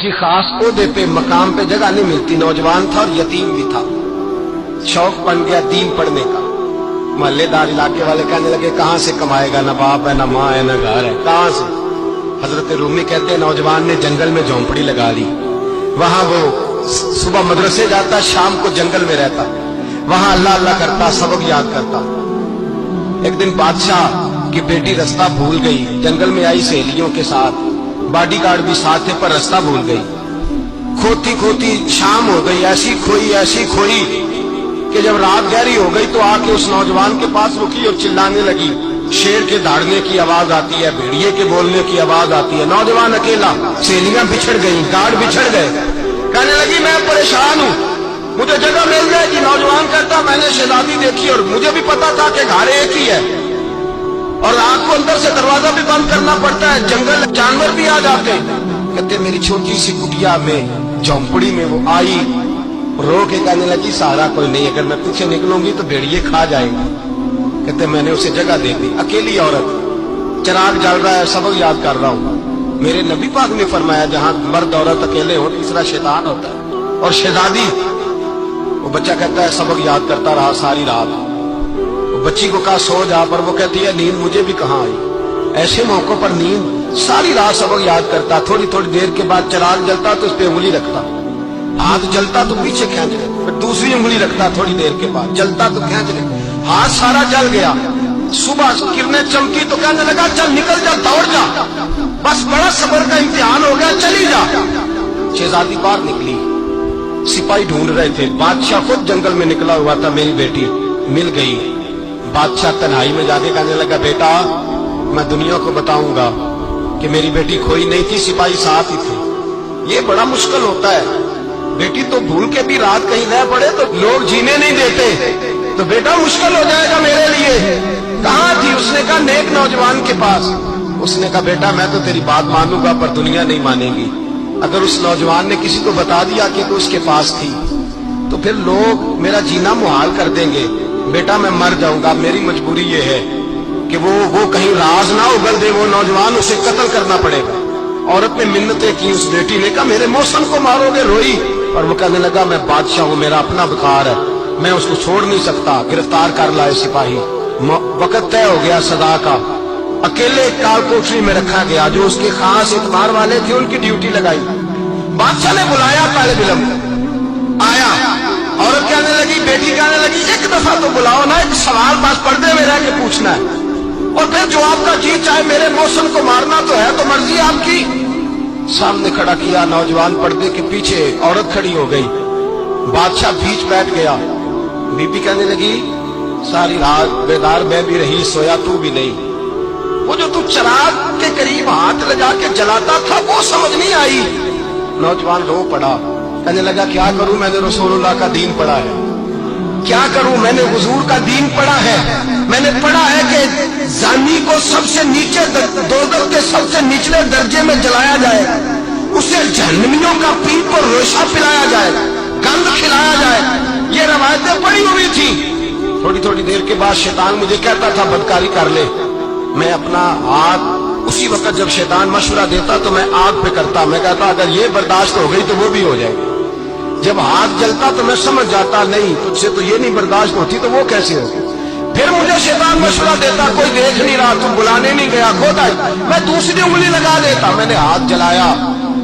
किसी खास ओहदे पे मकाम पे जगह नहीं मिलती। नौजवान था और यतीम भी था। शौक बन गया दीन पढ़ने का। मोहल्लेदार इलाके वाले कहने लगे कहां से कमाएगा, ना बाप है, ना माँ है, ना घर है, कहां से। हजरत रूमी कहते हैं नौजवान ने जंगल में झोंपड़ी लगा ली। वहां वो सुबह मदरसे जाता, शाम को जंगल में रहता, वहां अल्लाह अल्लाह करता, सबक याद करता। एक दिन बादशाह की बेटी रास्ता भूल गई, जंगल में आई सहेलियों के साथ, बॉडीगार्ड भी साथ थे, पर रास्ता भूल गई। खोती खोती शाम हो गई, ऐसी खोई कि जब रात गहरी हो गई तो आके उस नौजवान के पास रुकी और चिल्लाने लगी। शेर के दहाड़ने की आवाज आती है, भेड़िए के बोलने की आवाज आती है। नौजवान अकेला, सहेलियां बिछड़ गई, गार्ड बिछड़ गए। कहने लगी मैं परेशान हूं, मुझे जगह मिल जाएगी। नौजवान कहता मैंने शहजादी देखी और मुझे भी पता था कि घर एक ही है और रात को अंदर से दरवाजा भी बंद करना पड़ता है, जंगल जानवर भी आ जाते हैं। कहते मेरी छोटी सी कुटिया में झोंपड़ी में वो आई, रो के कहने लगी सहारा कोई नहीं, अगर मैं पीछे निकलूंगी तो भेड़िए खा जाएंगे। कहते मैंने उसे जगह दे दी। अकेली औरत, चिराग जल रहा है, सबक याद कर रहा हूं। मेरे नबी पाक ने फरमाया जहां मर्द औरत अकेले हो तीसरा शैतान होता है। और शहजादी, वो बच्चा कहता है सबक याद करता रहा सारी रात। वो बच्ची को कहा सो जा, पर वो कहती है नींद मुझे भी कहां आई। ऐसे मौकों पर नींद, सारी रात सबक याद करता। थोड़ी थोड़ी देर के बाद चिराग जलता तो उस पर उंगली रखता, हाथ जलता तो पीछे खींच ले, फिर दूसरी उंगली रखता, थोड़ी देर के बाद जलता तो खींच ले, हाथ सारा जल गया। सुबह किरणें चमकी तो कहने लगा चल निकल जा, दौड़ जा, बस बड़ा सब्र का इम्तिहान हो गया, चली जा। शहजादी बाहर निकली, सिपाही ढूंढ रहे थे, बादशाह खुद जंगल में निकला हुआ था। मेरी बेटी मिल गई। बादशाह तन्हाई में जाके कहने लगा बेटा मैं दुनिया को बताऊंगा कि मेरी बेटी खोई नहीं थी, सिपाही साथ ही थे। ये बड़ा मुश्किल होता है, बेटी तो भूल के भी रात कहीं रह पड़े तो लोग जीने नहीं देते, तो बेटा मुश्किल हो जाएगा मेरे लिए। कहां थी? उसने कहा नेक नौजवान के पास। उसने कहा बेटा मैं तो तेरी बात मानूंगा पर दुनिया नहीं मानेगी। अगर उस नौजवान ने किसी को बता दिया कि तू उसके पास थी तो फिर लोग मेरा जीना मुहाल कर देंगे। बेटा मैं मर जाऊंगा, मेरी मजबूरी ये है कि वो कहीं राज ना उगल दे वो नौजवान, उसे कत्ल करना पड़ेगा। औरत ने मिन्नतें की, उस बेटी ने कहा मेरे मौसम को मारोगे, रोई। और वो कहने लगा मैं बादशाह हूं, मेरा अपना बुखार है, मैं उसको छोड़ नहीं सकता। गिरफ्तार कर लाए सिपाही। वक्त तय हो गया सदा का। अकेले काल कोठरी में रखा गया, जो उसके खास इतबार वाले थे उनकी ड्यूटी लगाई। बादशाह ने बुलाया तालिब इल्म, आया। औरत कहने लगी, बेटी कहने लगी एक दफा तो बुलाओ ना, एक सवाल पास पर्दे में रह के पूछना है और फिर जो आपका जी चाहे मेरे मौसम को मारना तो है, तो मर्जी आपकी। सामने खड़ा किया, नौजवान पर्दे के पीछे, औरत खड़ी हो गई। बादशाह बीच बैठ गया। बीबी कहने लगी सारी रात बेदार मैं भी रही, सोया तू भी नहीं। वो जो तू चिराग के करीब हाथ लगा के जलाता था वो समझ नहीं आई। नौजवान रो पड़ा, कहने लगा क्या करूं, मैंने रसूलुल्लाह का दीन पढ़ा है, क्या करूं, मैंने हुजूर का दीन पढ़ा है। मैंने पढ़ा है कि जानी को सबसे नीचे दोज़ख के सबसे निचले दर्जे में जलाया जाए, उसे जहन्नमियों का पीप और रोशा पिलाया जाए, गंद खिलाया जाए। ये रवायतें पड़ी हुई थी। थोड़ी थोड़ी देर के बाद शैतान मुझे कहता था बदकारी कर ले। मैं अपना हाथ उसी वक्त जब शैतान मशवरा देता तो मैं आग पे करता। मैं कहता अगर ये बर्दाश्त हो गई तो वो भी हो जाएगी। जब हाथ जलता तो मैं समझ जाता नहीं तुझसे तो ये नहीं बर्दाश्त होती तो वो कैसे होगी। फिर मुझे शैतान मशवरा देता कोई देख नहीं रहा, तू बुलाने नहीं गया, खोदा, मैं दूसरी उंगली लगा देता। मैंने हाथ जलाया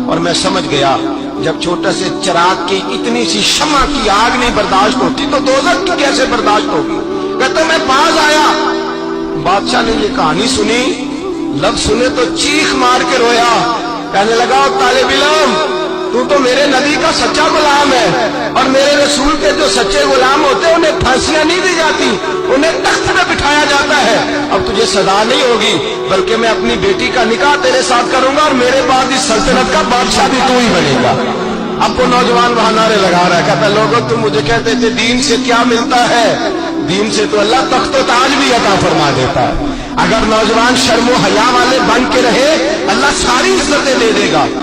और मैं समझ गया जब छोटे से चिराग की इतनी सी शमा की आग नहीं बर्दाश्त होती तो दोज़ख की कैसे बर्दाश्त होगी। कहते मैं पास आया, बादशाह ने ये कहानी सुनी, लफ्ज़ सुने तो चीख मार के रोया। कहने लगा तालिब इल्म तू तो मेरे नबी का सच्चा गुलाम है और मेरे रसूल के जो सच्चे गुलाम होते हैं उन्हें फांसियां नहीं दी जाती, उन्हें तख्त पे बिठाया जाता है। अब तुझे सजा नहीं होगी बल्कि मैं अपनी बेटी का निकाह तेरे साथ करूंगा और मेरे बाद इस सल्तनत का बादशाह भी तू ही बनेगा। अब वो नौजवान वहां नारे लगा रहा है, कहता लोगों तुम मुझे कहते थे दीन से क्या मिलता है, दीन से तो अल्लाह तख्त व ताज भी अता फरमा देता है। अगर नौजवान शर्मो हया वाले बन के रहे अल्लाह सारी इज्जतें दे देगा।